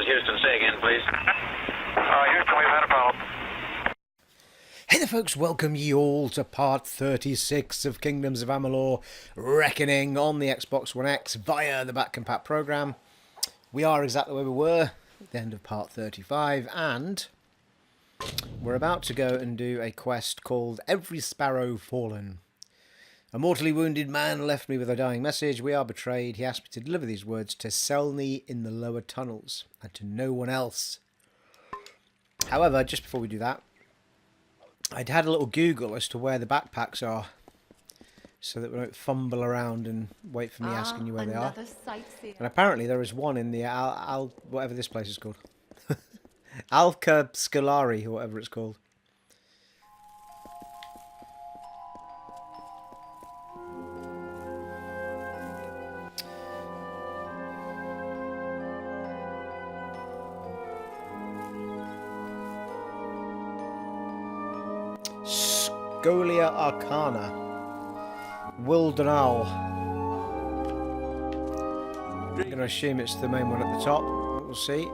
is Houston. Say again, please. Houston, we've had a problem. Hey there folks, welcome ye all to part 36 of Kingdoms of Amalur Reckoning on the Xbox One X via the Back Compat program. We are exactly where we were at the end of part 35 and we're about to go and do a quest called Every Sparrow Fallen. A mortally wounded man left me with a dying message. We are betrayed. He asked me to deliver these words to Selmi in the lower tunnels and to no one else. However, just before we do that, I'd had a little Google as to where the backpacks are, so that we don't fumble around and wait for me asking you where they are. And apparently there is one in the whatever this place is called, Alka Scolari or whatever it's called. Scholia Arcana. Donail. I'm going to assume it's the main one at the top. We'll see.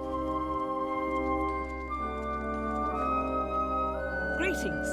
Greetings.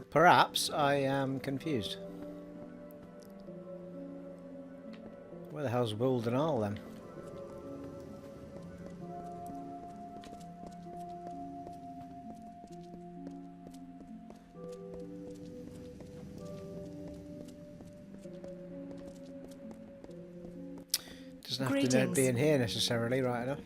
Perhaps I am confused. Where the hell's Donail then? Doesn't have to be in here necessarily, right enough.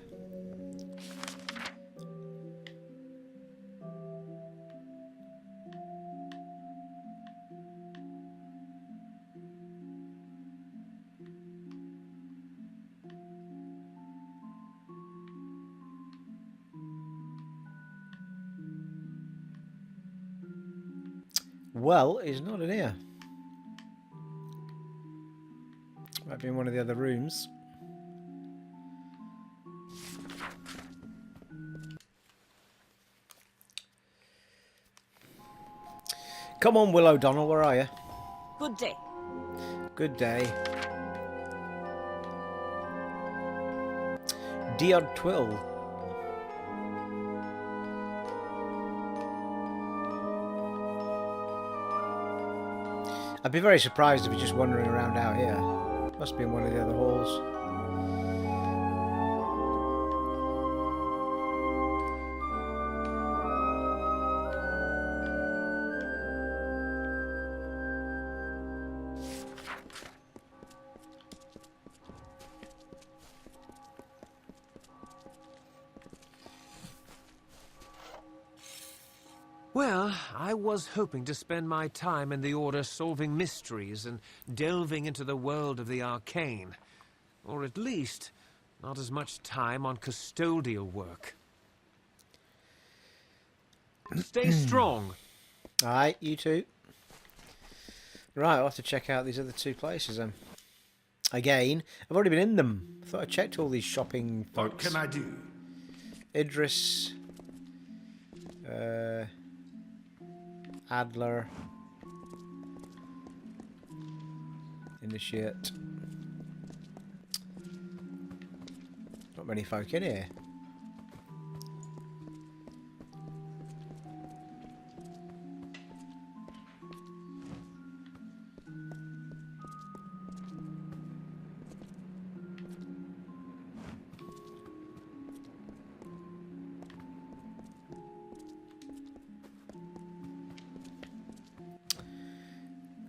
Well, he's not in here. Might be in one of the other rooms. Come on, Donail, where are you? Good day. Good day. Diod Twill. I'd be very surprised if he's just wandering around out here. Must be in one of the other halls. Well, I was hoping to spend my time in the Order solving mysteries and delving into the world of the arcane. Or at least, not as much time on custodial work. Stay strong. Alright, you too. Right, I'll have to check out these other two places then. Again, I've already been in them. I thought I checked all these shopping folks. What can I do? Idris. Adler. Initiate. Not many folk in here.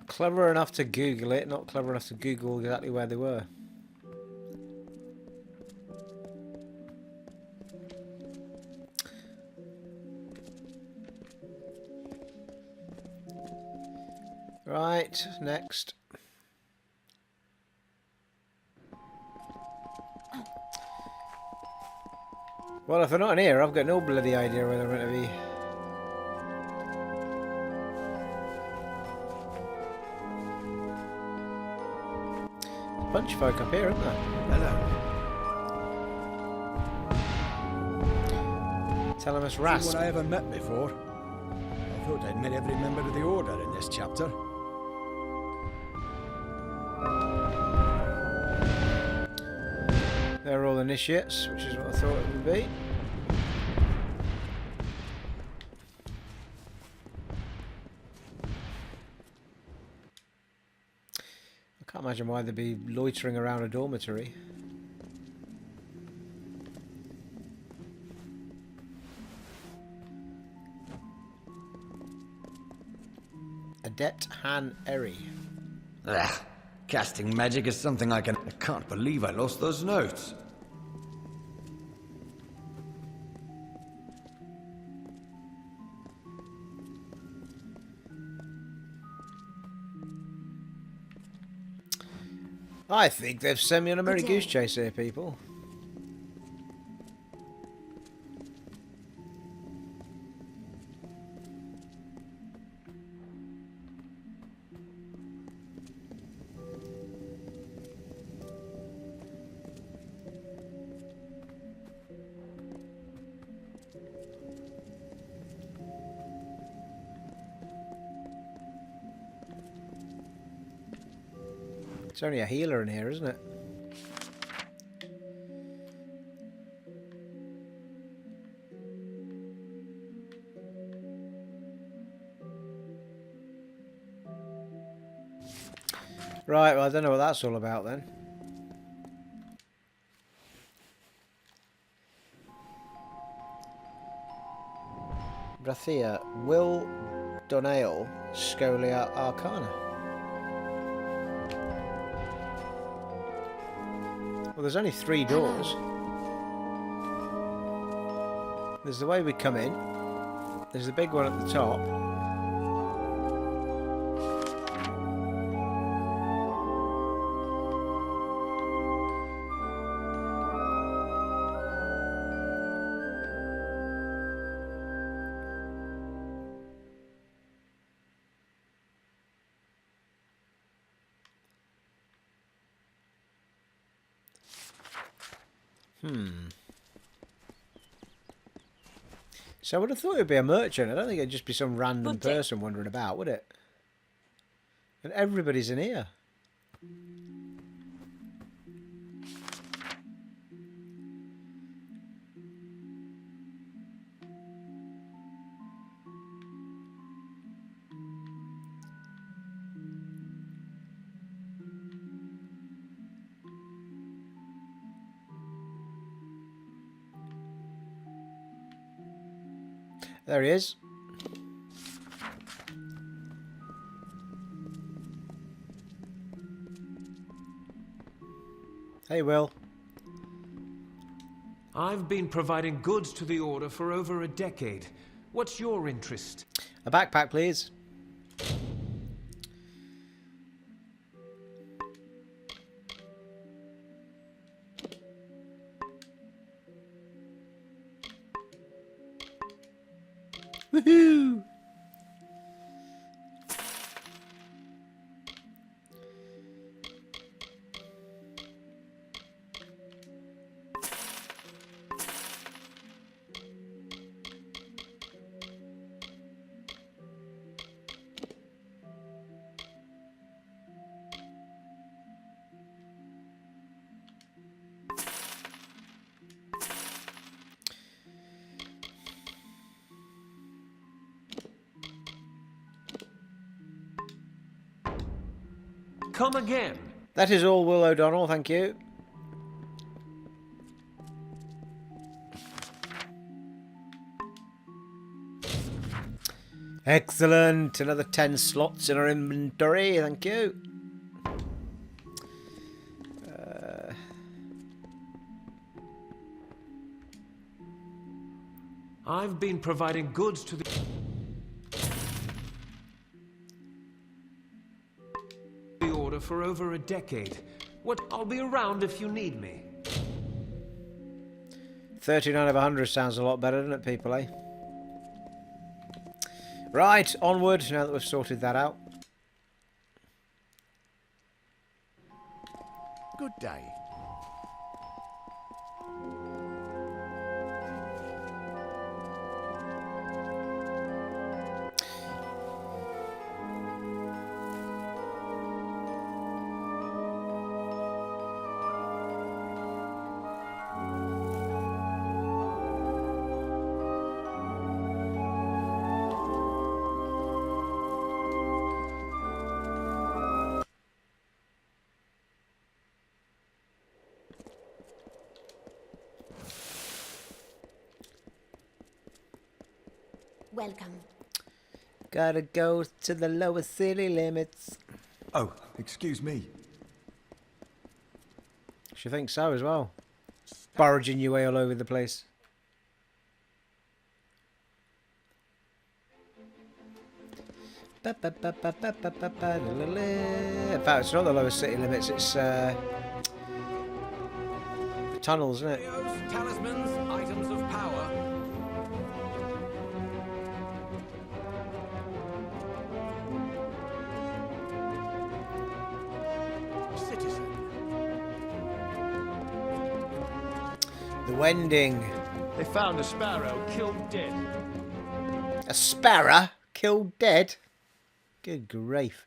Clever enough to Google it, not clever enough to Google exactly where they were. Right, next. Well, if they're not in here, I've got no bloody idea where they're going to be. There's a bunch of folk up here, isn't there? Hello. Telemus No Rasp. one I ever met before. I thought I'd met every member of the Order in this chapter. They're all initiates, which is what I thought it would be. I can't imagine why they'd be loitering around a dormitory. Adept Han Eri. Ugh. Casting magic is something I can't believe I lost those notes. I think they've sent me on a merry goose chase here, people. It's only a healer in here, isn't it? Right, well, I don't know what that's all about then. Rathir, Will Donail, Scolia Arcana. Well, there's only 3 doors. There's the way we come in. There's the big one at the top. So I would have thought it would be a merchant. I don't think it'd just be some random person wandering about, would it? And everybody's in here. There he is. Hey, Will. I've been providing goods to the Order for over a decade. What's your interest? A backpack, please. Woohoo! Come again. That is all, Will O'Donnell, thank you. Excellent. Another 10 slots in our inventory, thank you. I've been providing goods to the... Order for over a decade. I'll be around if you need me. 39 of 100 sounds a lot better, doesn't it, people, eh? Right, onward, now that we've sorted that out. Good day. Welcome. Gotta go to the lower city limits. Oh, excuse me. She thinks so as well. Foraging your way all over the place. In fact, it's not the lower city limits, it's the tunnels, isn't it? Talismans, items of power. Citizen. The Wending. They found a sparrow killed dead. A sparrow killed dead? Good grief.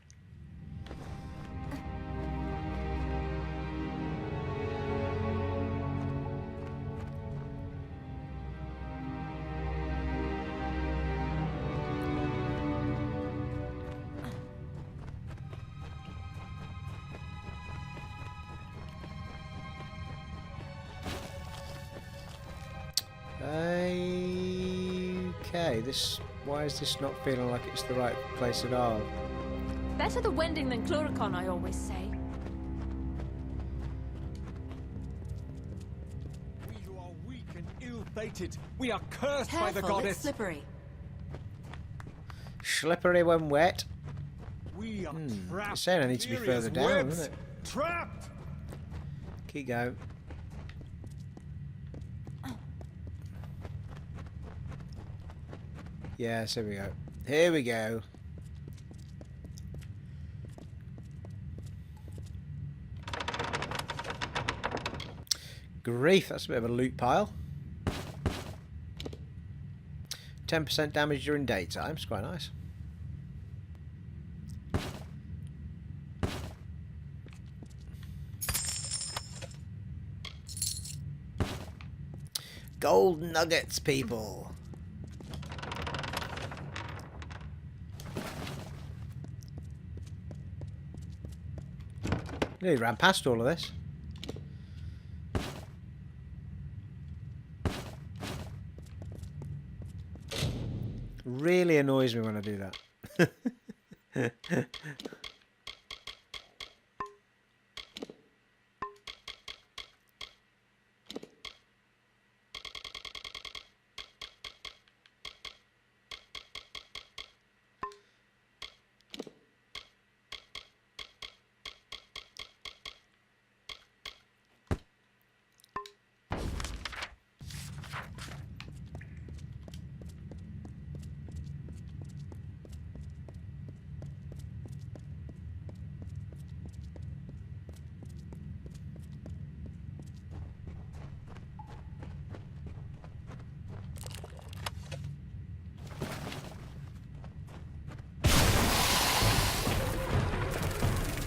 Okay, why is this not feeling like it's the right place at all? Better the Wending than Cluricon, I always say. We who are weak and ill-fated, we are cursed by the Careful, goddess. it's slippery. Slippery when wet. We are trapped. It's saying I need to be in further down, webs. isn't it? Trapped. Keep going. Yes, here we go. Here we go. Grief, that's a bit of a loot pile. 10% damage during daytime, it's quite nice. Gold nuggets, people. Nearly ran past all of this. Really annoys me when I do that.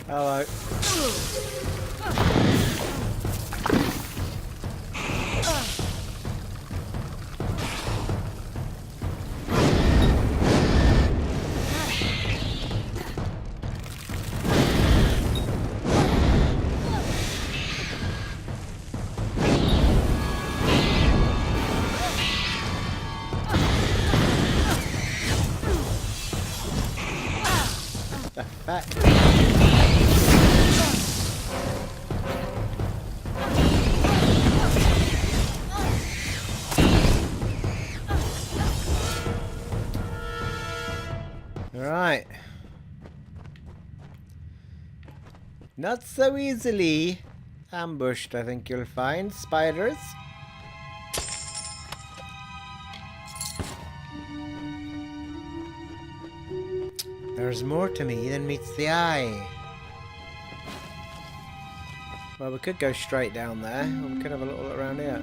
Hello. Back. Right. Not so easily ambushed, I think you'll find, spiders. There's more to me than meets the eye. Well, we could go straight down there, or we could have a little look around here.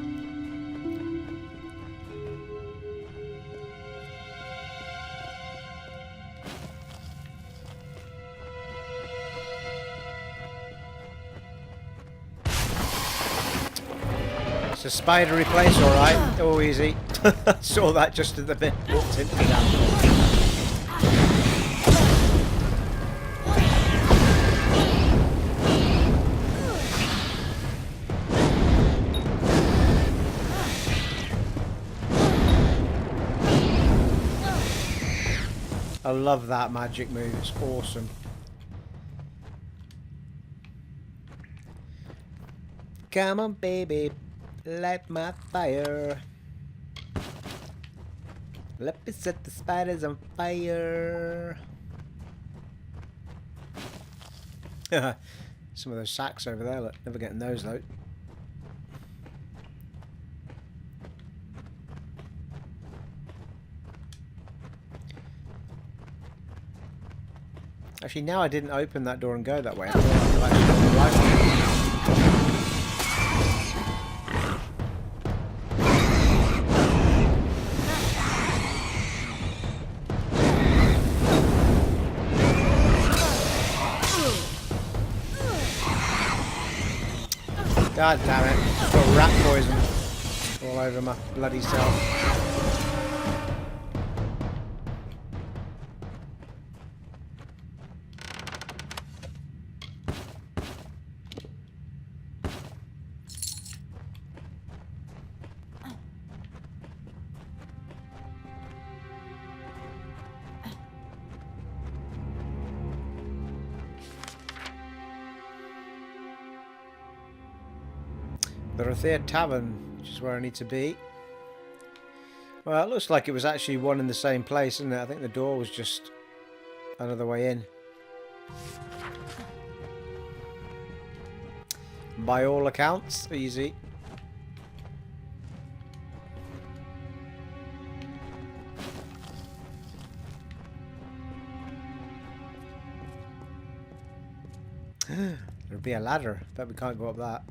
It's a spidery place, alright. Oh, easy. Saw that just at the bit. Walked into that. I love that magic move, it's awesome. Come on, baby, light my fire. Let me set the spiders on fire. Some of those sacks over there, look, never getting those though. Actually, now I didn't open that door and go that way. I thought I'd actually go right. God damn it. I've got rat poison all over my bloody self. The Rathir Tavern, which is where I need to be. Well, it looks like it was actually one in the same place, isn't it? I think the door was just another way in. By all accounts, easy. There'll be a ladder. Bet we can't go up that.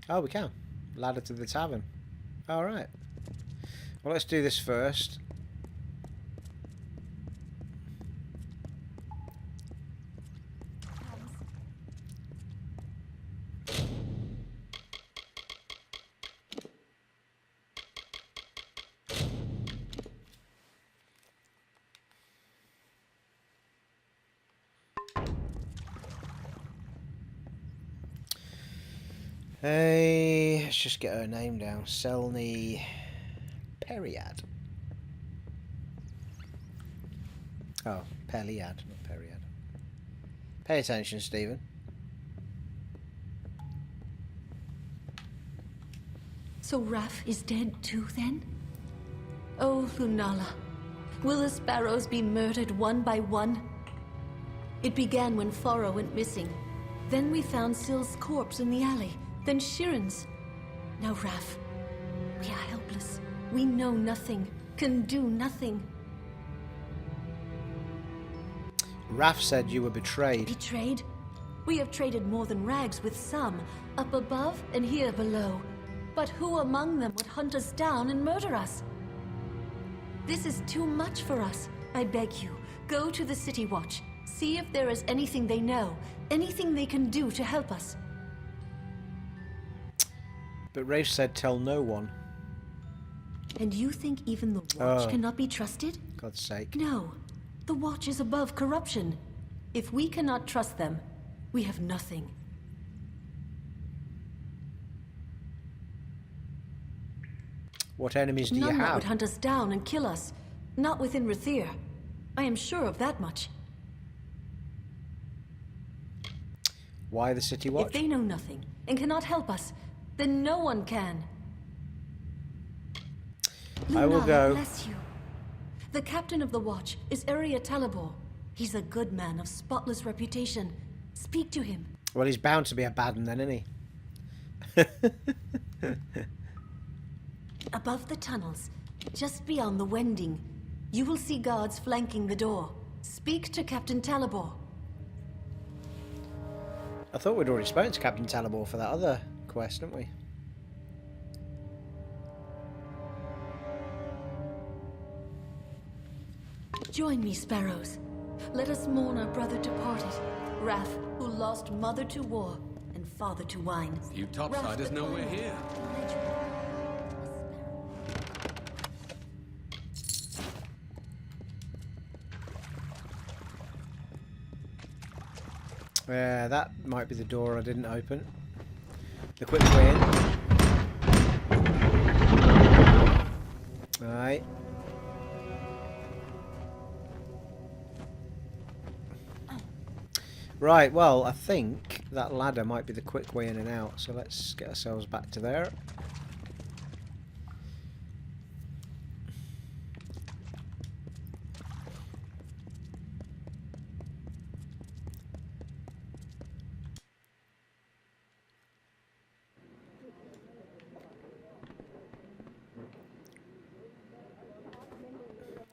Oh, we can. Ladder to the tavern. Alright. Well, let's do this first. Hey, let's just get her name down. Selmi Paliad. Oh, Paliad, not Paliad. Pay attention, Stephen. So Raf is dead too, then? Oh, Lunala. Will the Sparrows be murdered one by one? It began when Foresaken went missing. Then we found Syl's corpse in the alley. Then Shiren's. Now Raf. We are helpless. We know nothing. Can do nothing. Raf said you were betrayed. Betrayed? We have traded more than rags with some. Up above and here below. But who among them would hunt us down and murder us? This is too much for us. I beg you, go to the City Watch. See if there is anything they know. Anything they can do to help us. But Rafe said tell no one. And you think even the Watch cannot be trusted? God's sake. No. The Watch is above corruption. If we cannot trust them, we have nothing. What enemies do you None that have? would hunt us down and kill us. Not within Rathir. I am sure of that much. Why the City Watch? If they know nothing and cannot help us, then no one can. I will Lunala, go. Bless you. The captain of the watch is Talibor. He's a good man of spotless reputation. Speak to him. Well, he's bound to be a bad one then, isn't he? Above the tunnels, just beyond the wending, you will see guards flanking the door. Speak to Captain Talibor. I thought we'd already spoken to Captain Talibor for that other quest, didn't we? Join me, Sparrows. Let us mourn our brother departed, Rath, who lost mother to war and father to wine. You topsiders know we're here. Yeah, that might be the door I didn't open. The quick way in. Alright. Right, well, I think that ladder might be the quick way in and out, so let's get ourselves back to there.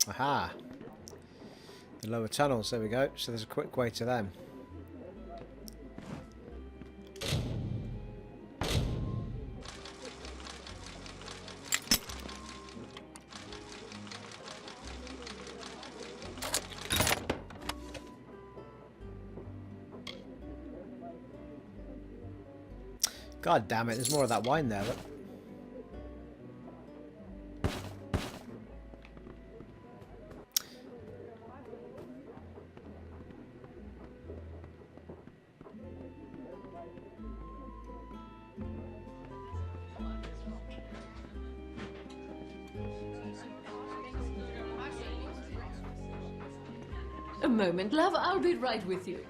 Aha! The lower tunnels, there we go. So there's a quick way to them. God damn it, there's more of that wine there, look. A moment, love. I'll be right with you.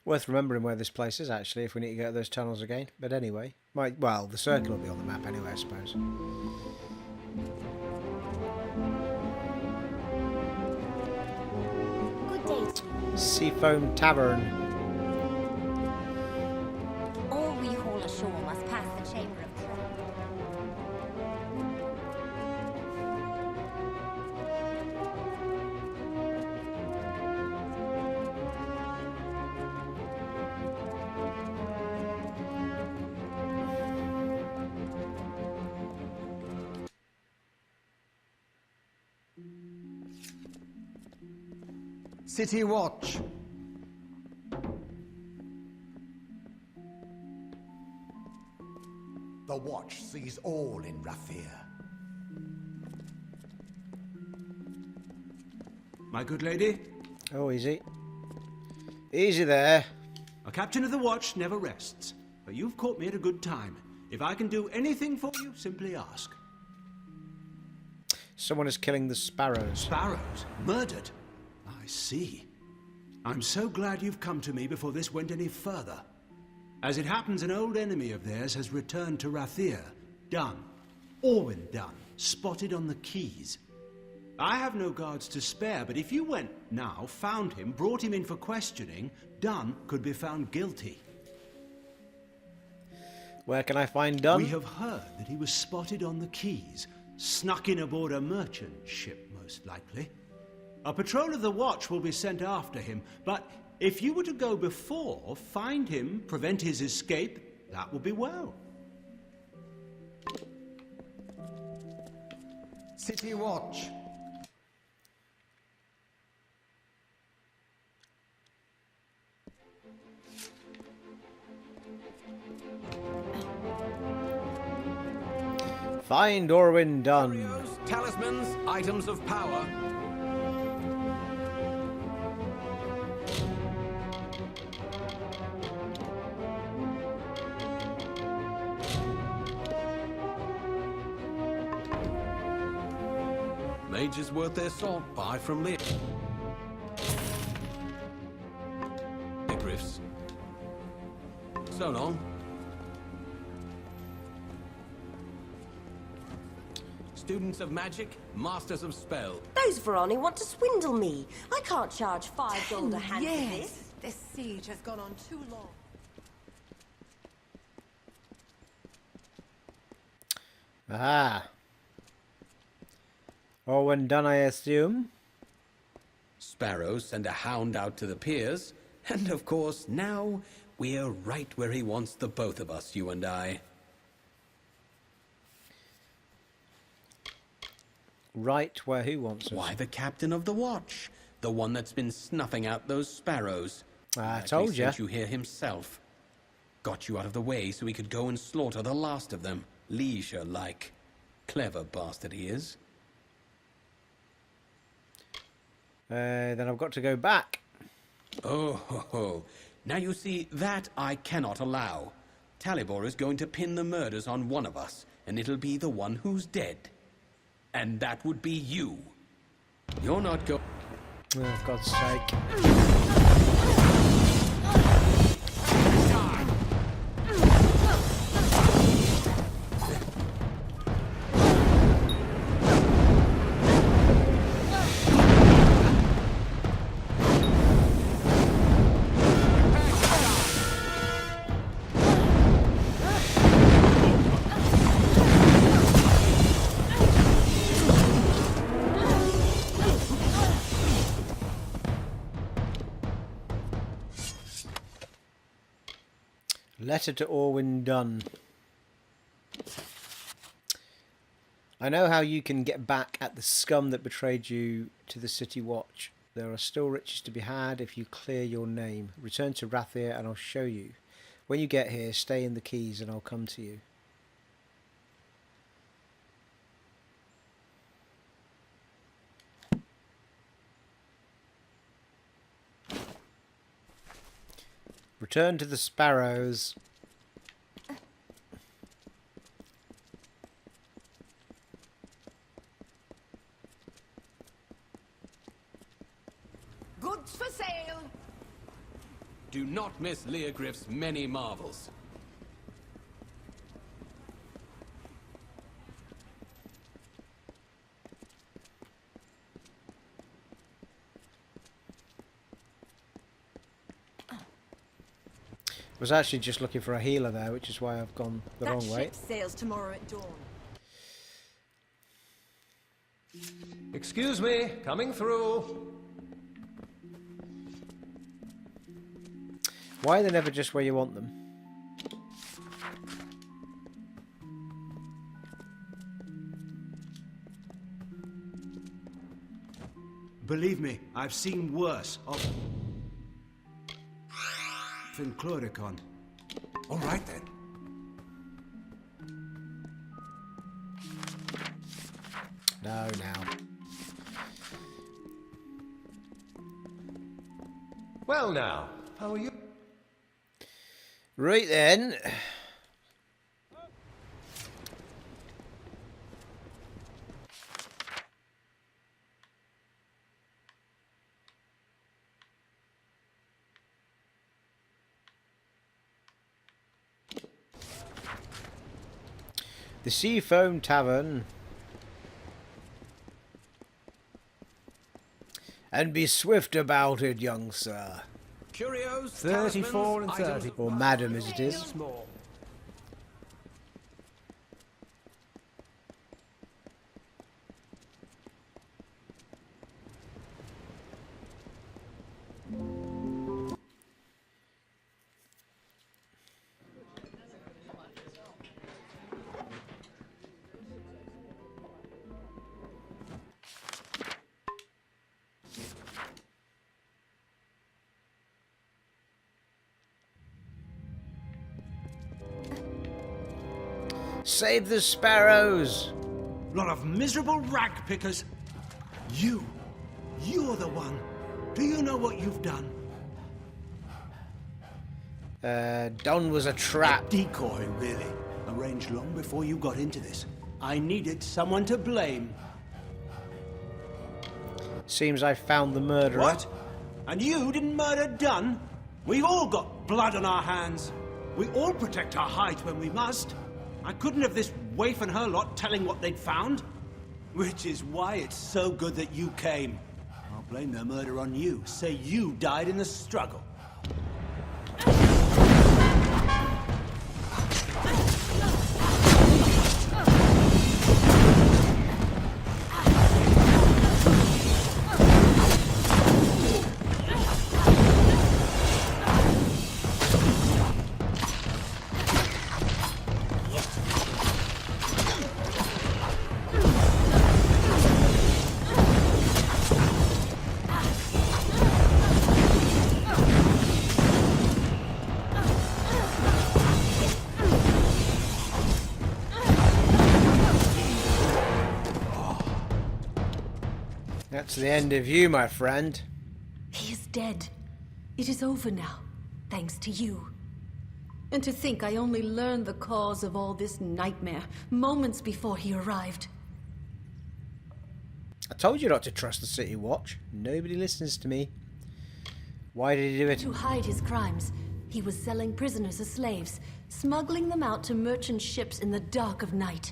Worth remembering where this place is, actually, if we need to go to those tunnels again. But anyway, well, the circle will be on the map anyway, I suppose. Good day. Seafoam Tavern. All we haul ashore must pass the Chamber of Trial. City Watch. The Watch sees all in Rathir. My good lady, Oh, easy. Easy there. a captain of the watch never rests. But you've caught me at a good time. If I can do anything for you, simply ask. Someone is killing the sparrows. Sparrows? Murdered? I see. I'm so glad you've come to me before this went any further. As it happens, an old enemy of theirs has returned to Rathir. Dunn. Orwin Dunn. Spotted on the quays. I have no guards to spare, but if you went now, found him, brought him in for questioning, Dunn could be found guilty. Where can I find Dunn? We have heard that he was spotted on the quays, snuck in aboard a merchant ship, most likely. A patrol of the watch will be sent after him, but if you were to go before, find him, prevent his escape, that would be well. City Watch. Find Orwin Dunn. Talismans, items of power. Mages worth their salt. Buy from me. Griffs. So long. students of magic, masters of spell. Those Verani want to swindle me. I can't charge 5 gold a hand for this. This siege has gone on too long. Ah. Orwin Dunn, I assume. Sparrow sent a hound out to the piers, and of course, now we're right where he wants the both of us, you and I. Right where who wants us? Why, the captain of the watch. The one that's been snuffing out those sparrows. I told you. Sent you here himself. Got you out of the way so he could go and slaughter the last of them. Leisure-like. Clever bastard he is. Then I've got to go back. Oh, ho, ho. Now you see, that I cannot allow. Talibor is going to pin the murders on one of us, and it'll be the one who's dead. And that would be you. You're not going... Oh, for God's sake. Letter to Orwin Dunn. I know how you can get back at the scum that betrayed you to the City Watch. There are still riches to be had if you clear your name. Return to Rathir and I'll show you. When you get here, stay in the Keys and I'll come to you. Return to the Sparrows. Goods for sale. Do not miss Leogriff's many marvels. I was actually just looking for a healer there, which is why I've gone the wrong way. That ship sails tomorrow at dawn. Excuse me, coming through. Why are they never just where you want them? Believe me, I've seen worse of... in Chloricon. All right then. No, now. Well now, how are you? Right then. The Seafoam Tavern. And be swift about it, young sir. Curios, 34 and 30. Or madam, as it is. Save the sparrows! Lot of miserable rag pickers. You're the one. Do you know what you've done? Dunn was a trap. A decoy, really. Arranged long before you got into this. I needed someone to blame. Seems I found the murderer. What? And you didn't murder Dunn? We've all got blood on our hands. We all protect our hides when we must. I couldn't have this waif and her lot telling what they'd found. Which is why it's so good that you came. I'll blame their murder on you. Say you died in the struggle. That's the end of you, my friend. He is dead. It is over now, thanks to you. And to think I only learned the cause of all this nightmare moments before he arrived. I told you not to trust the City Watch. Nobody listens to me. Why did he do it? To hide his crimes, he was selling prisoners as slaves, smuggling them out to merchant ships in the dark of night.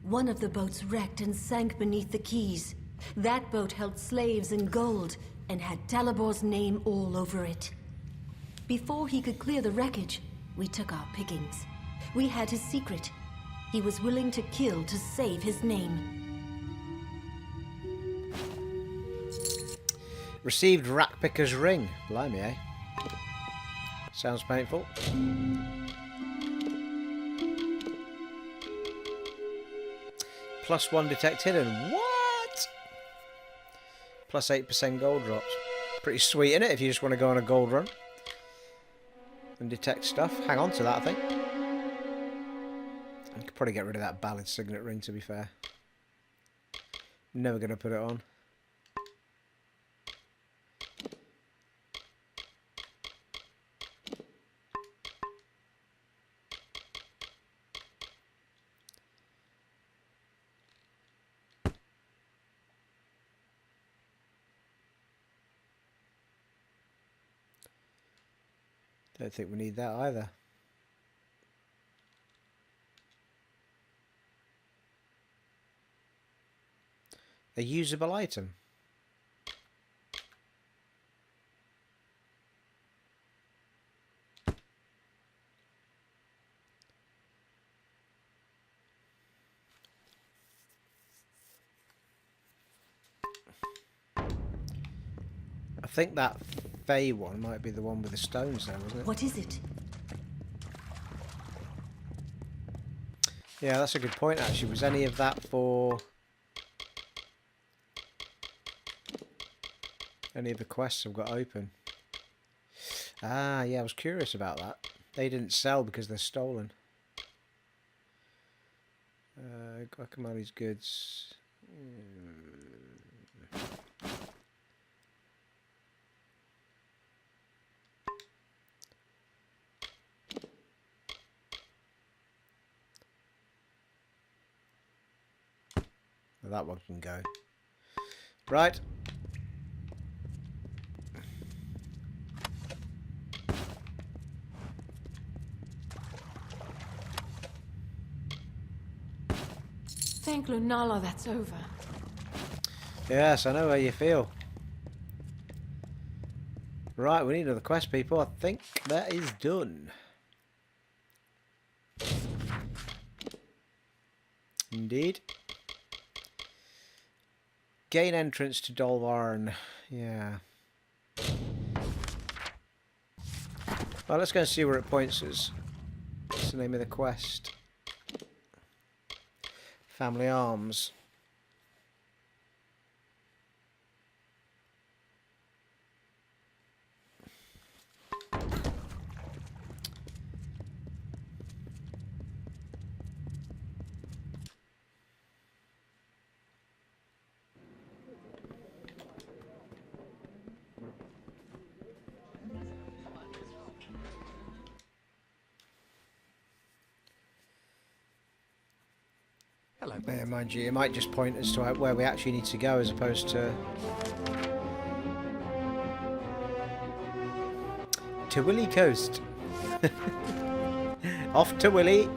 One of the boats wrecked and sank beneath the quays. That boat held slaves and gold, and had Talibor's name all over it. Before he could clear the wreckage, we took our pickings. We had his secret. He was willing to kill to save his name. Received Rackpicker's ring. Blimey, eh? Sounds painful. +1 detect hidden. What? Plus 8% gold drops. Pretty sweet, isn't it? If you just want to go on a gold run and detect stuff. Hang on to that, I think. I could probably get rid of that Ballad Signet ring, to be fair. Never going to put it on. Don't think we need that either. A usable item. I think that Fey one might be the one with the stones there, wasn't it? What is it? Yeah, that's a good point actually. Was any of that for any of the quests I've got open? Ah, yeah, I was curious about that. They didn't sell because they're stolen. Guacamole's goods. Well, that one can go. Right. Thank Lunala that's over. Yes, I know how you feel. Right, we need another quest, people. I think that is done. Indeed. Gain entrance to Dolve. Yeah. Well, let's go and see where it points us. What's the name of the quest? Family Arms. Hello. Yeah, mind you, it might just point us to where we actually need to go as opposed to Willy Coast. Off to Willy.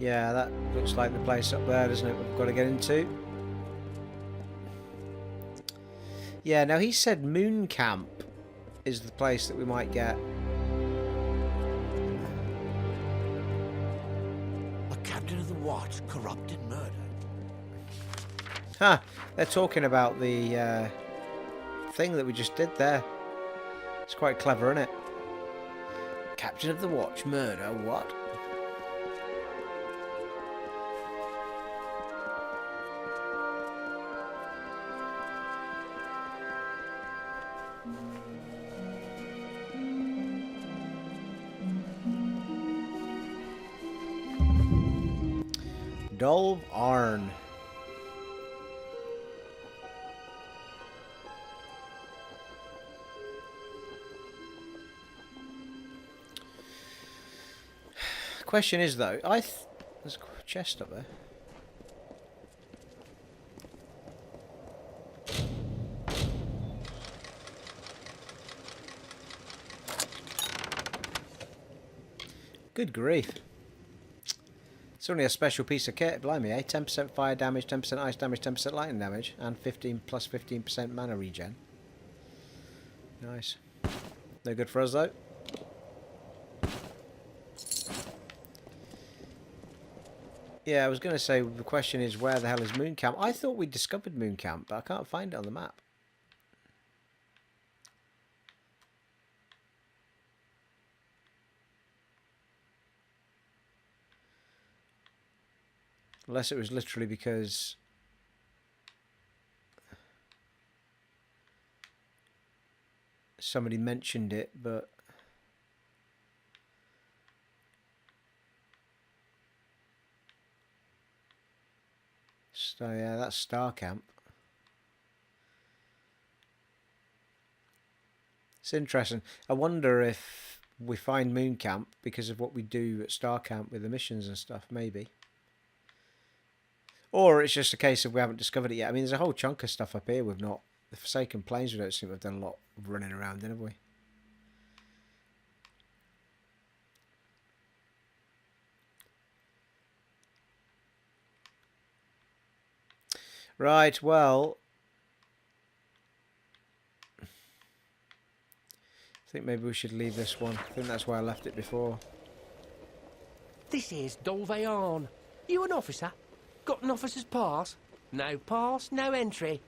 Yeah, that looks like the place up there, doesn't it? We've got to get into. Yeah, now he said Moon Camp is the place that we might get. A captain of the watch, corrupted murder. Huh, they're talking about the thing that we just did there. It's quite clever, isn't it? Captain of the watch, murder, what? Dolve Arne. Question is though, there's a chest up there. Good grief. It's only a special piece of kit, blimey, eh? 10% fire damage, 10% ice damage, 10% lightning damage, and 15% mana regen. Nice. No good for us though. Yeah, I was going to say, the question is, where the hell is Moon Camp? I thought we discovered Moon Camp, but I can't find it on the map. Unless it was literally because somebody mentioned it, but so yeah, that's Star Camp. It's interesting. I wonder if we find Moon Camp because of what we do at Star Camp with the missions and stuff, maybe. Or it's just a case of we haven't discovered it yet. I mean, there's a whole chunk of stuff up here we've not... The Forsaken Plains, we don't seem to have done a lot of running around in, have we? Right, well... I think maybe we should leave this one. I think that's where I left it before. This is Dolve Arne. You an officer? Got an officer's pass? No pass, no entry.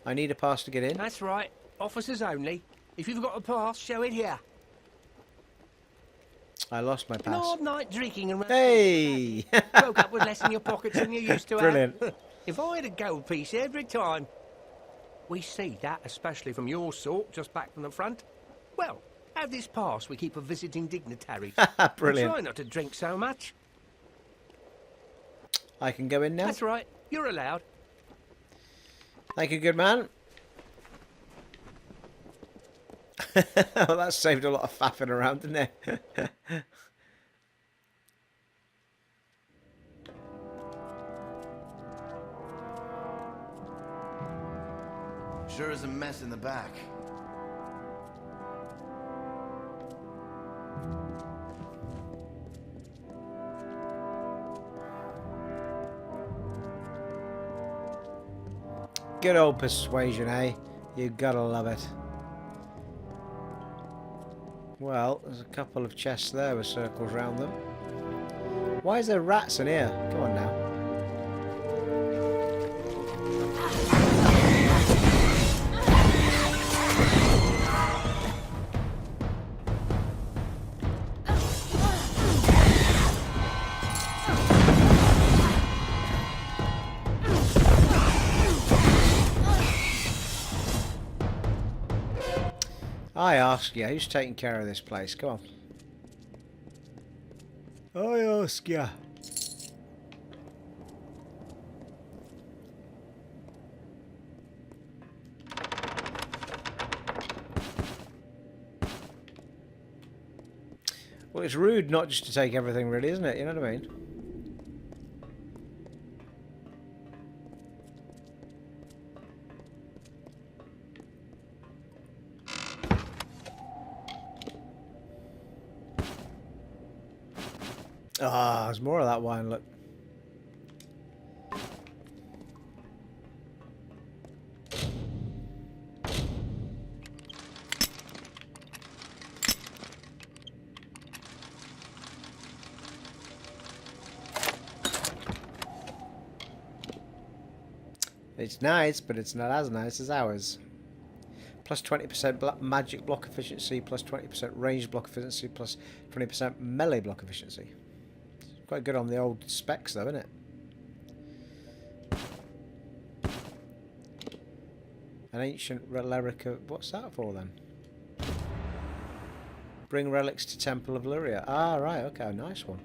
I need a pass to get in. That's right. Officers only. If you've got a pass, show it here. I lost my pass. An odd night drinking and... Hey! Woke up with less in your pockets than you used to Brilliant. have. If I had a gold piece every time... We see that, especially from your sort, just back from the front. Well, have this pass we keep for visiting dignitaries. Brilliant. Try not to drink so much. I can go in now? That's right. You're allowed. Thank you, good man. Well, that saved a lot of faffing around, didn't it? Sure is a mess in the back. Good old persuasion, eh? You gotta love it. Well, there's a couple of chests there with circles around them. Why is there rats in here? Come on now. I ask you, who's taking care of this place? Come on. I ask you. Well, it's rude not just to take everything, really, isn't it? You know what I mean? Ah, there's more of that wine, look. It's nice, but it's not as nice as ours. Plus 20% magic block efficiency, plus 20% range block efficiency, plus 20% melee block efficiency. It's quite good on the old specs though, isn't it? An ancient relic of... What's that for then? Bring relics to Temple of Luria. Ah, right, okay, nice one.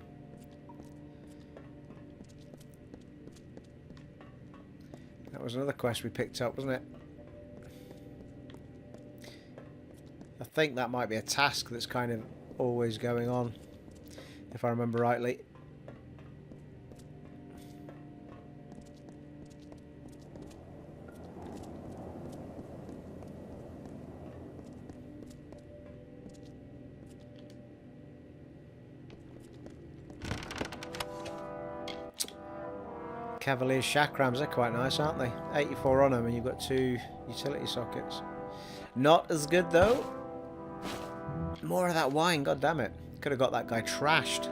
That was another quest we picked up, wasn't it? I think that might be a task that's kind of always going on, if I remember rightly. Cavalier Chakrams, they're quite nice, aren't they? 84 on them, and you've got 2 utility sockets. Not as good though. More of that wine, god damn it. Could have got that guy trashed.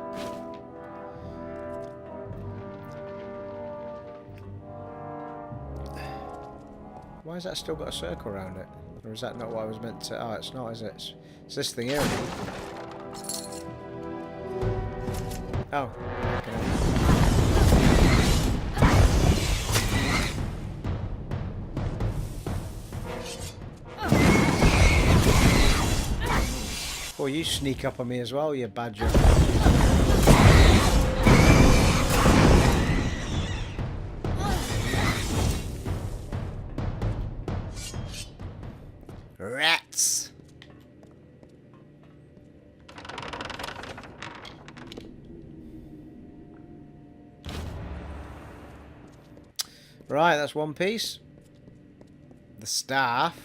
Why has that still got a circle around it? Or is that not what I was meant to... Oh, it's not, is it? It's this thing here. Oh, okay. Oh, you sneak up on me as well, you badger. Rats! Right, that's one piece. The staff.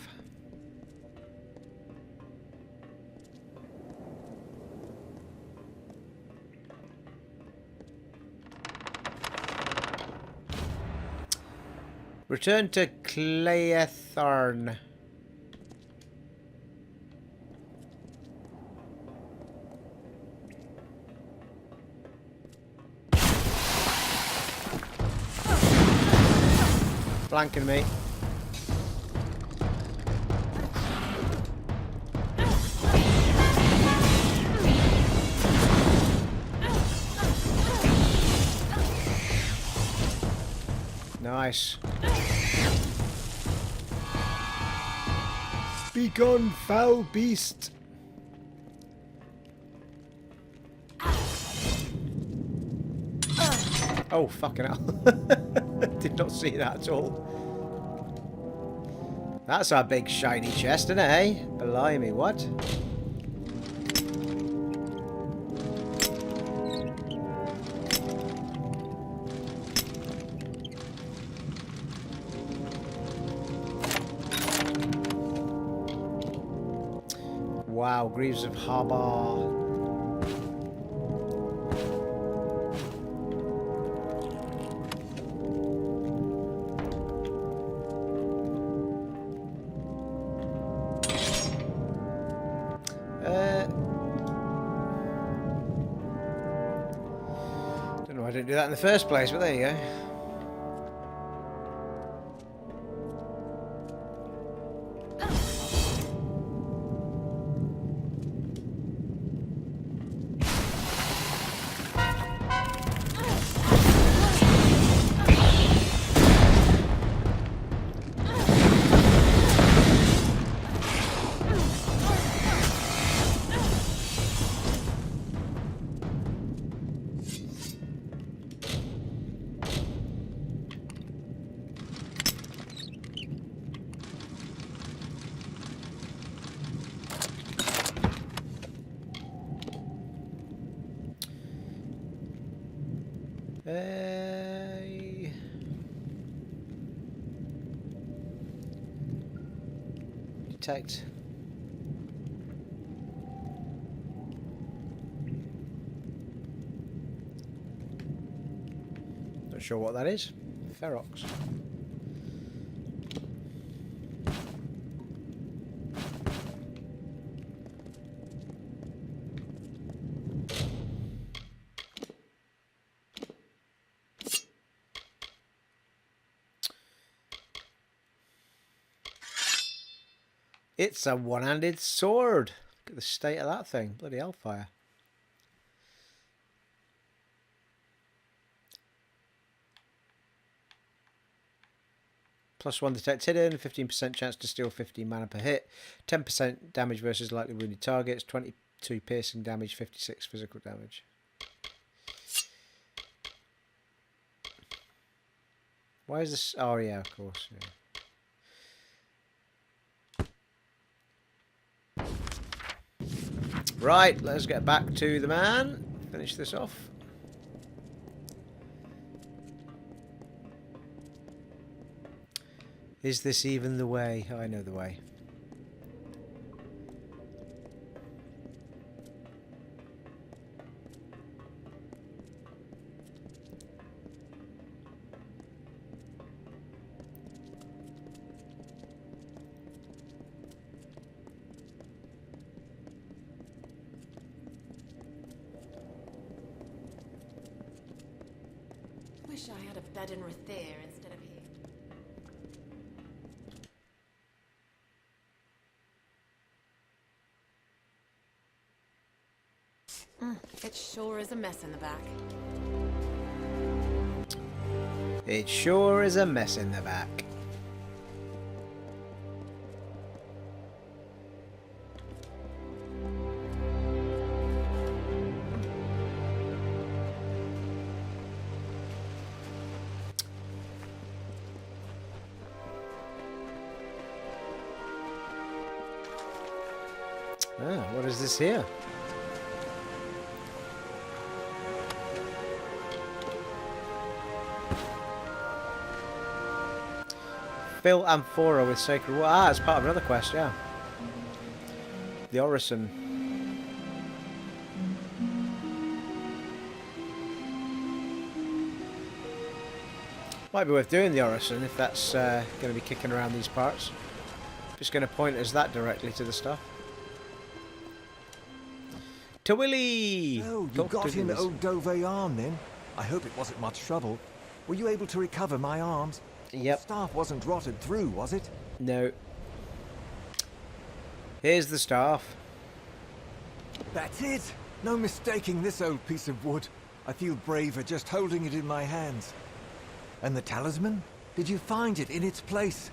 Return to Clayetharn. Flanking me. Nice. Be gone, foul beast! Oh, fucking hell. Did not see that at all. That's our big shiny chest, isn't it, eh? Blimey, what? Wow, Greaves of Habar. Don't know why I didn't do that in the first place, but there you go. Detect. Not sure what that is. Ferox. It's a one-handed sword. Look at the state of that thing. Bloody hellfire. +1 detect hidden, 15% chance to steal 15 mana per hit, 10% damage versus likely wounded targets, 22 piercing damage, 56 physical damage. Why is this? Oh yeah, of course. Yeah. Right, let's get back to the man. Finish this off. Is this even the way? I know the way. Wish I had a bed in Rathir instead of here. It sure is a mess in the back. It sure is a mess in the back. Ah, what is this here? Fill amphora with sacred water. Ah, it's part of another quest, yeah. The Orison. Might be worth doing the Orison if that's going to be kicking around these parts. Just going to point us that directly to the stuff. Tawilly! Oh, you got him old Dolve arm then? I hope it wasn't much trouble. Were you able to recover my arms? Yep. The staff wasn't rotted through, was it? No. Here's the staff. That's it! No mistaking this old piece of wood. I feel braver just holding it in my hands. And the talisman? Did you find it in its place?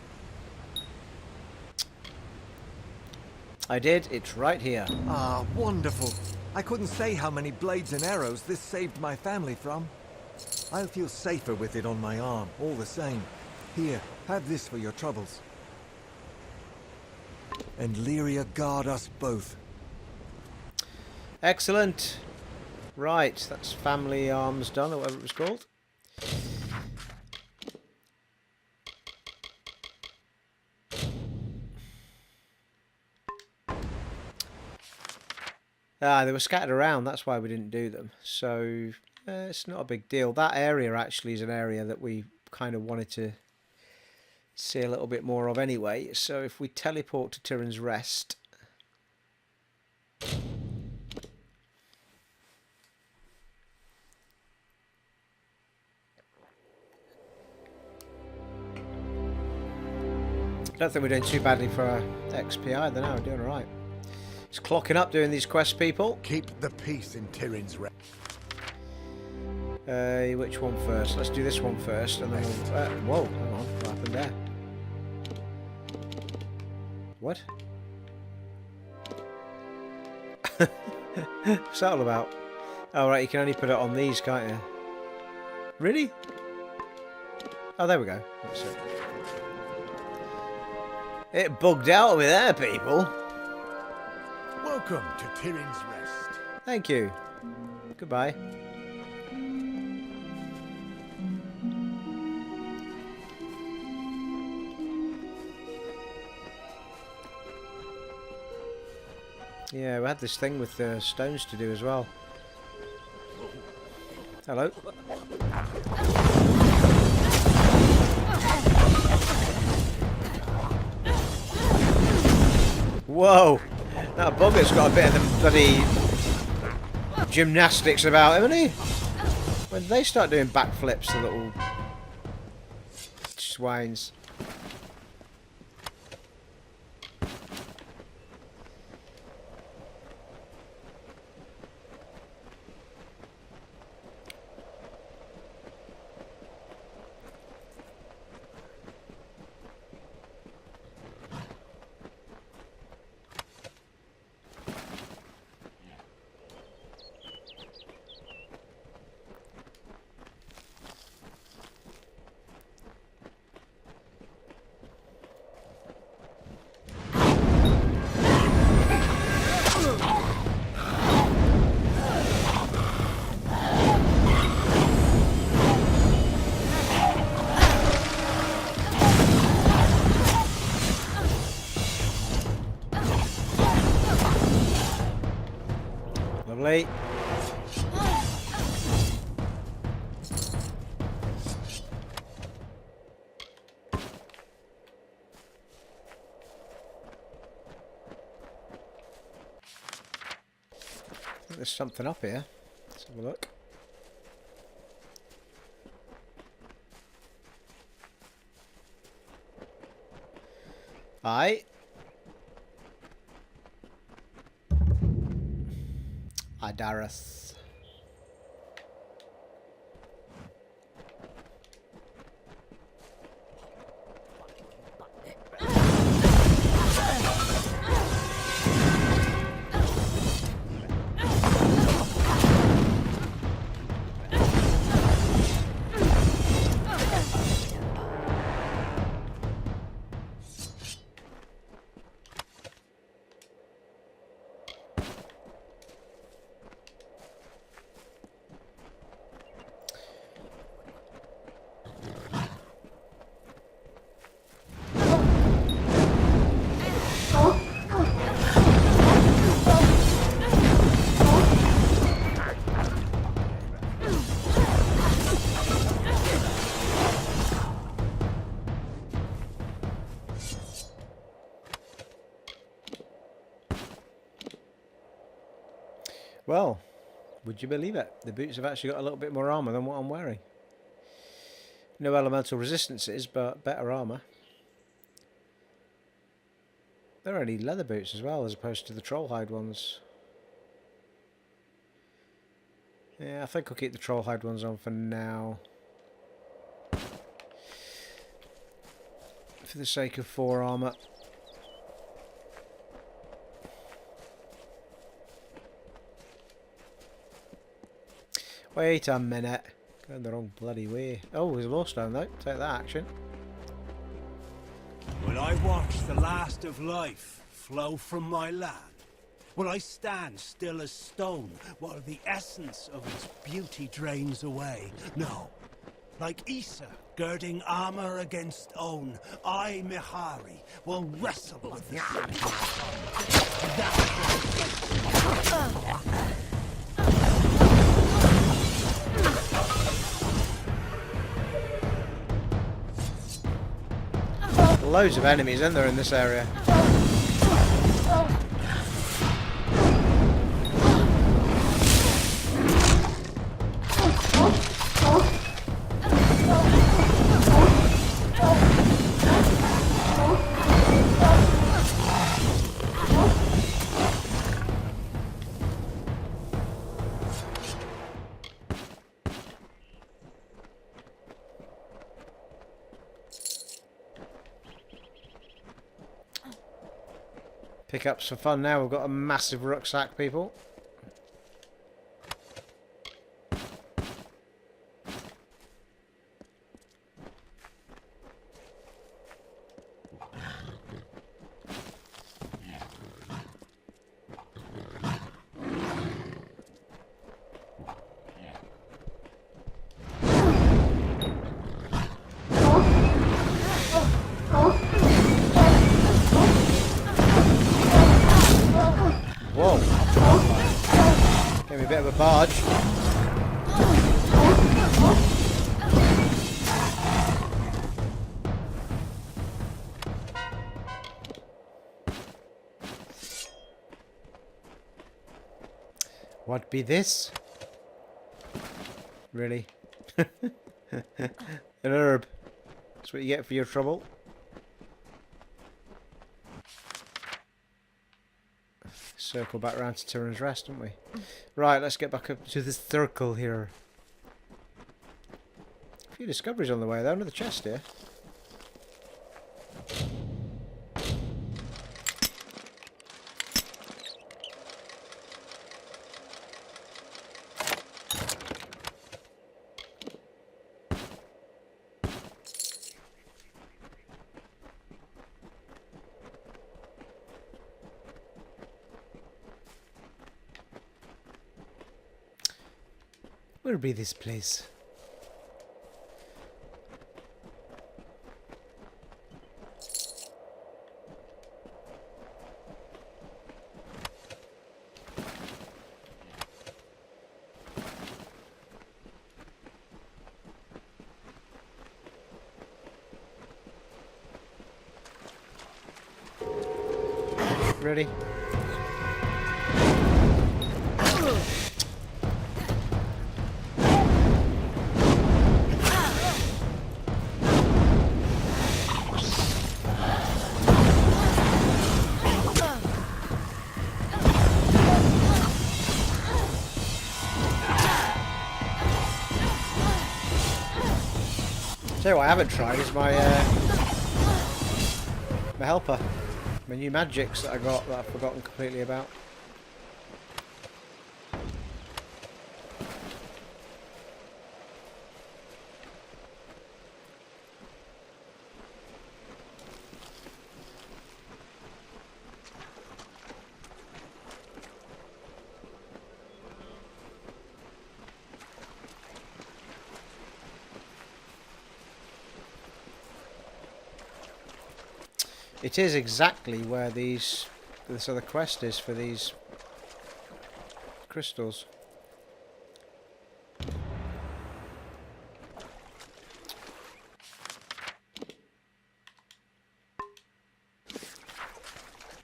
I did. It's right here. Ah, wonderful. I couldn't say how many blades and arrows this saved my family from. I'll feel safer with it on my arm, all the same. Here, have this for your troubles. And Lyria guard us both. Excellent. Right, that's family arms done, or whatever it was called. Ah, they were scattered around, that's why we didn't do them. So, it's not a big deal. That area actually is an area that we kind of wanted to see a little bit more of anyway. So if we teleport to Tyrann's Rest... I don't think we're doing too badly for our XP either now, we're doing alright. It's clocking up doing these quests, people. Keep the peace in Tyrann's Rest. Which one first? Let's do this one first, and then we'll... whoa, hang on, what happened there? What? What's that all about? Oh right, you can only put it on these, can't you? Really? Oh, there we go. That's it. It bugged out of me there, people. Welcome to Tyrann's Rest. Thank you. Goodbye. Yeah, we had this thing with the stones to do as well. Hello. Whoa! That bugger's got a bit of the bloody gymnastics about him, hasn't he? When did they start doing backflips, the little swines? Lovely. There's something up here. Let's have a look. Aye. Adaris. Well, would you believe it? The boots have actually got a little bit more armour than what I'm wearing. No elemental resistances, but better armour. They're only leather boots as well, as opposed to the trollhide ones. Yeah, I think I'll keep the trollhide ones on for now. For the sake of 4 armour. Wait a minute. Going the wrong bloody way. Oh, there's a lawstone though. Take that action. Will I watch the last of life flow from my land? Will I stand still as stone while the essence of its beauty drains away? No. Like Issa girding armor against own, I, Mihari, will wrestle with the Loads of enemies, isn't there, in this area? Pickups for fun now. We've got a massive rucksack, people. Barge. What be this? Really? An herb. That's what you get for your trouble. Circle back around to Tyrann's Rest, don't we? Right, let's get back up to the circle here. A few discoveries on the way though. Another chest here. Where be this place? Ready? Tell you what I haven't tried is my my helper. My new magics that I got that I've forgotten completely about. It is exactly where this other quest is for these crystals.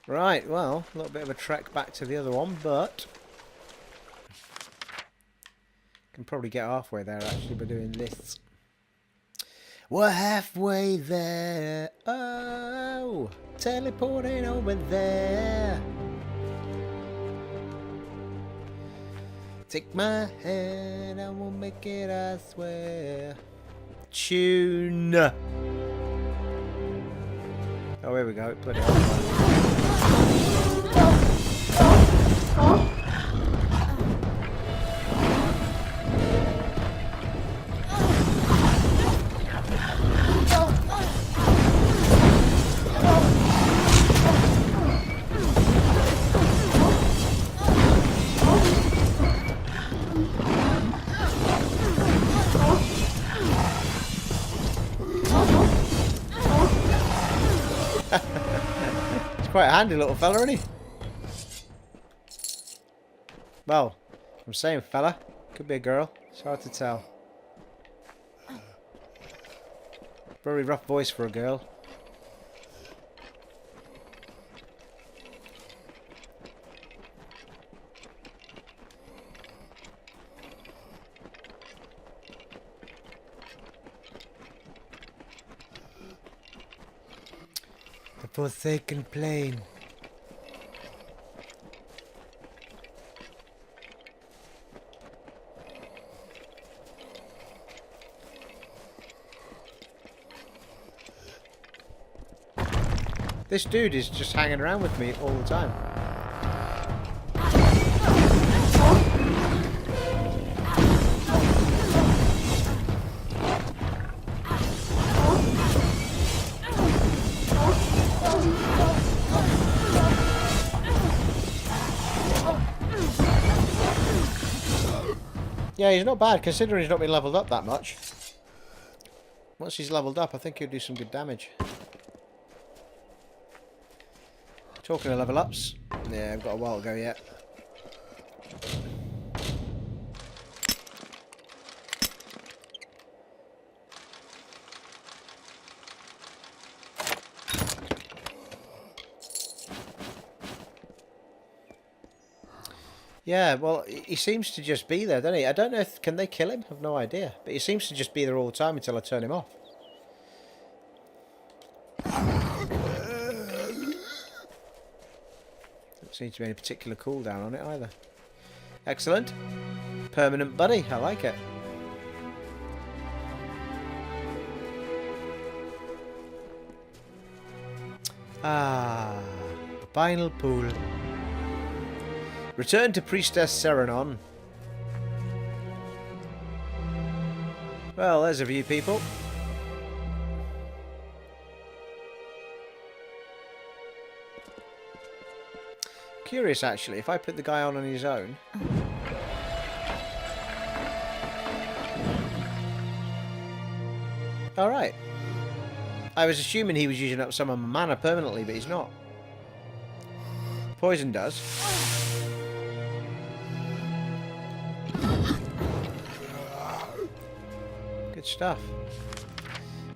Right, well, a little bit of a trek back to the other one, but can probably get halfway there actually by doing this. We're halfway there. Oh, teleporting over there. Take my hand, I will make it, I swear. Tune. Oh, here we go. Put it on. Quite a handy little fella, isn't he? Well, I'm saying fella. Could be a girl. It's hard to tell. Very rough voice for a girl. The Foresaken Plain. This dude is just hanging around with me all the time. Yeah, he's not bad considering he's not been leveled up that much. Once he's leveled up, I think he'll do some good damage. Talking of level ups, yeah, I've got a while to go yet. Yeah, well, he seems to just be there, doesn't he? I don't know if... Can they kill him? I've no idea. But he seems to just be there all the time until I turn him off. Doesn't seem to be any particular cooldown on it either. Excellent. Permanent buddy. I like it. Ah, the final pool. Return to Priestess Serenon. Well, there's a few people. Curious, actually, if I put the guy on his own. Alright. I was assuming he was using up some of my mana permanently, but he's not. Poison does. Good stuff.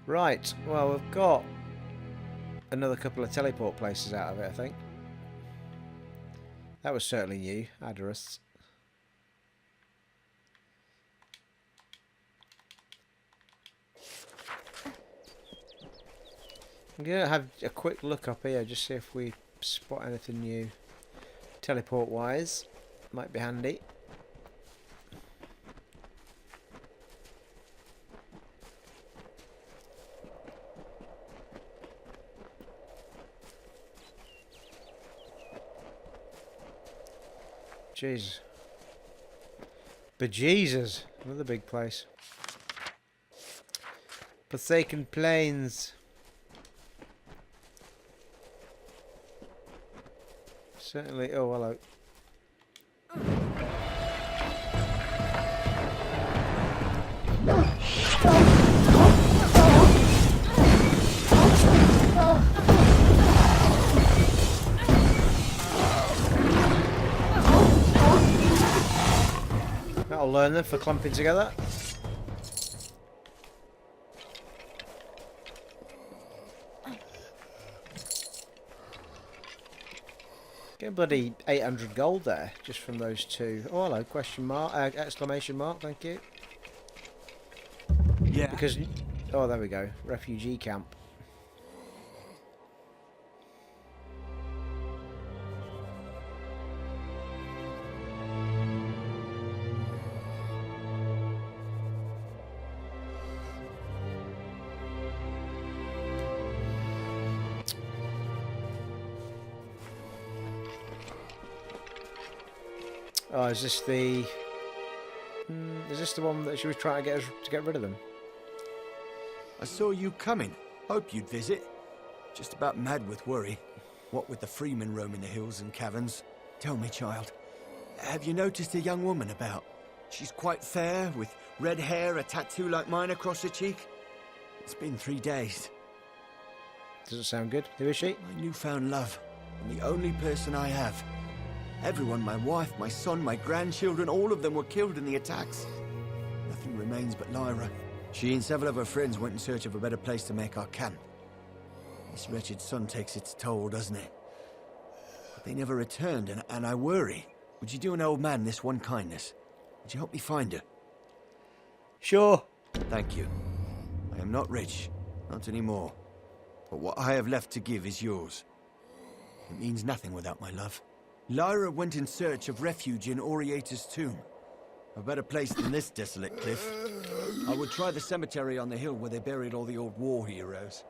Right, well, we've got another couple of teleport places out of it, I think. That was certainly new, Adderus. I'm going to have a quick look up here, just see if we spot anything new. Teleport-wise, might be handy. Jesus. Bejesus, another big place. Foresaken Plains. Certainly. Oh, hello. That'll learn them for clumping together. Get bloody 800 gold there, just from those two. Oh, hello, question mark, exclamation mark, thank you. Yeah. Because, oh, there we go, refugee camp. Oh, is this the... is this the one that she was trying to get rid of them? I saw you coming. Hope you'd visit. Just about mad with worry. What with the freemen roaming the hills and caverns. Tell me, child, have you noticed a young woman about? She's quite fair, with red hair, a tattoo like mine across her cheek. It's been 3 days. Doesn't sound good. Who is she? My newfound love, and the only person I have. Everyone, my wife, my son, my grandchildren, all of them were killed in the attacks. Nothing remains but Lyra. She and several of her friends went in search of a better place to make our camp. This wretched sun takes its toll, doesn't it? But they never returned, and I worry. Would you do an old man this one kindness? Would you help me find her? Sure. Thank you. I am not rich, not anymore. But what I have left to give is yours. It means nothing without my love. Lyra went in search of refuge in Orienters' tomb. A better place than this desolate cliff. I would try the cemetery on the hill where they buried all the old war heroes.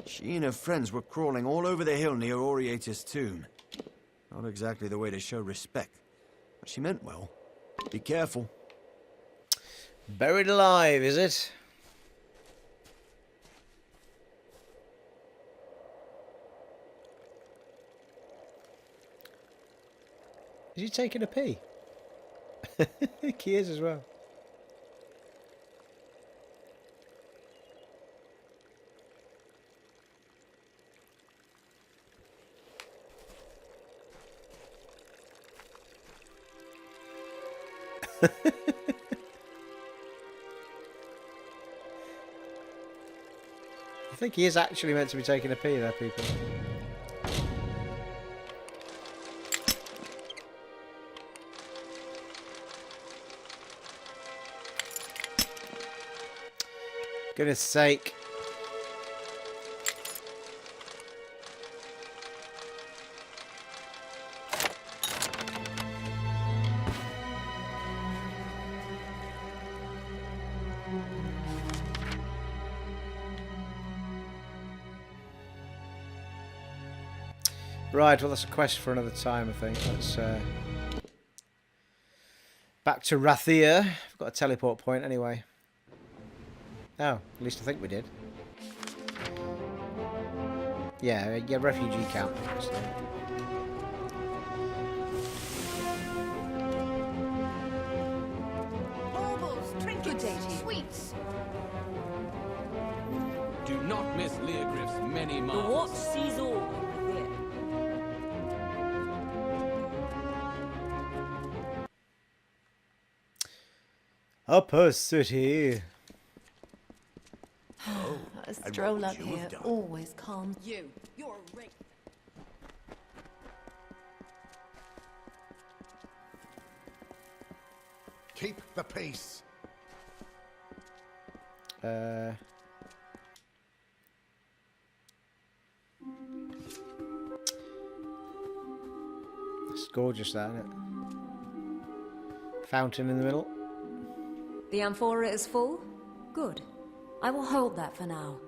She and her friends were crawling all over the hill near Orienters' tomb. Not exactly the way to show respect, but she meant well. Be careful. Buried alive, is it? Is he taking a pee? He is as well. I think he is actually meant to be taking a pee there, people. Goodness sake. Right, well that's a quest for another time, I think. Let's back to Rathir. We've got a teleport point anyway. Oh, at least I think we did. Yeah, refugee camp. Baubles, trinkets, sweets. Do not miss Leogriff's many The marvels. watch sees all over here. Upper City. A stroll up here always calms. You're a rake. Keep the peace. It's gorgeous, that, isn't it? Fountain in the middle. The amphora is full? Good. I will hold that for now.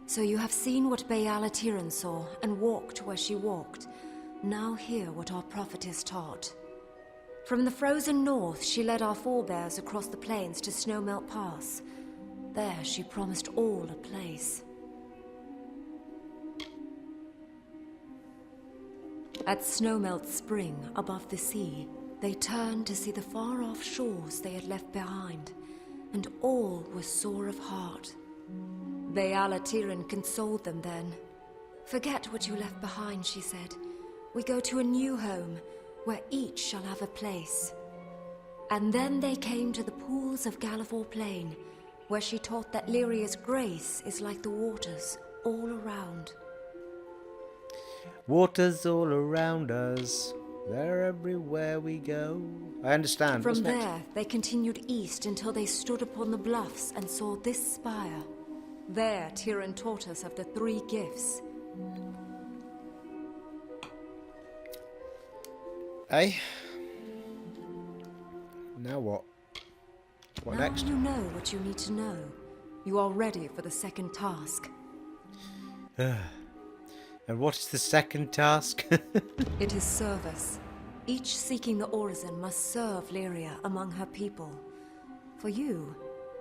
So you have seen what Baal-Atiran saw, and walked where she walked. Now hear what our prophetess taught. From the frozen north, she led our forebears across the plains to Snowmelt Pass. There she promised all a place. At Snowmelt Spring, above the sea, they turned to see the far-off shores they had left behind, and all were sore of heart. Baal-Atiran consoled them then. Forget what you left behind, she said. We go to a new home, where each shall have a place. And then they came to the pools of Gallivore Plain, where she taught that Lyria's grace is like the waters all around. Waters all around us, they're everywhere we go. I understand. From What's next? there, they continued east until they stood upon the bluffs and saw this spire. There, Tyrion taught us of the three gifts. Eh? Now what? What Now next? you know what you need to know. You are ready for the second task. And what is the second task? It is service. Each seeking the Orison must serve Lyria among her people. For you,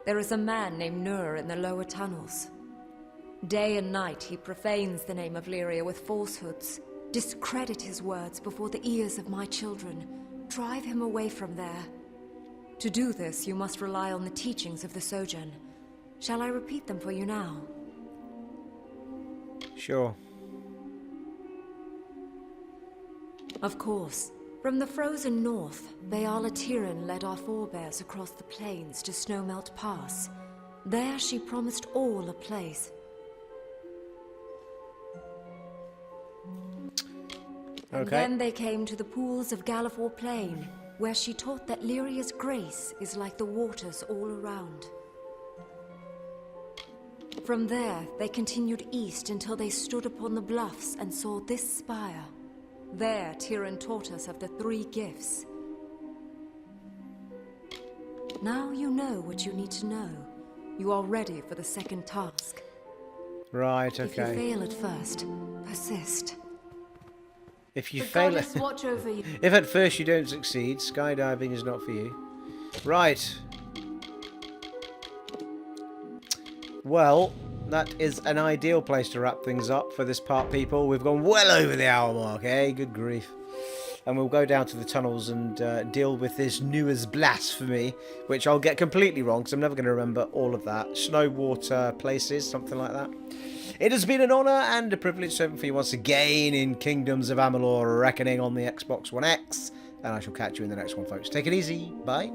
there is a man named Nuer in the lower tunnels. Day and night he profanes the name of Lyria with falsehoods. Discredit his words before the ears of my children. Drive him away from there. To do this, you must rely on the teachings of the Sojourn. Shall I repeat them for you now? Sure. Of course. From the frozen north, Baal-Atiran led our forebears across the plains to Snowmelt Pass. There she promised all a place. And then they came to the pools of Gallivore Plain, where she taught that Lyria's grace is like the waters all around. From there, they continued east until they stood upon the bluffs and saw this spire. There, Tyrion taught us of the three gifts. Now you know what you need to know. You are ready for the second task. Right, okay. If you fail at first, persist. If you The fail goddess watch over you. If at first you don't succeed, skydiving is not for you. Right. Well, that is an ideal place to wrap things up for this part, people. We've gone well over the hour mark, eh? Good grief. And we'll go down to the tunnels and deal with this Nuers Blasphemy, which I'll get completely wrong, because I'm never going to remember all of that. Snow, water, places, something like that. It has been an honour and a privilege serving for you once again in Kingdoms of Amalur Reckoning on the Xbox One X. And I shall catch you in the next one, folks. Take it easy. Bye.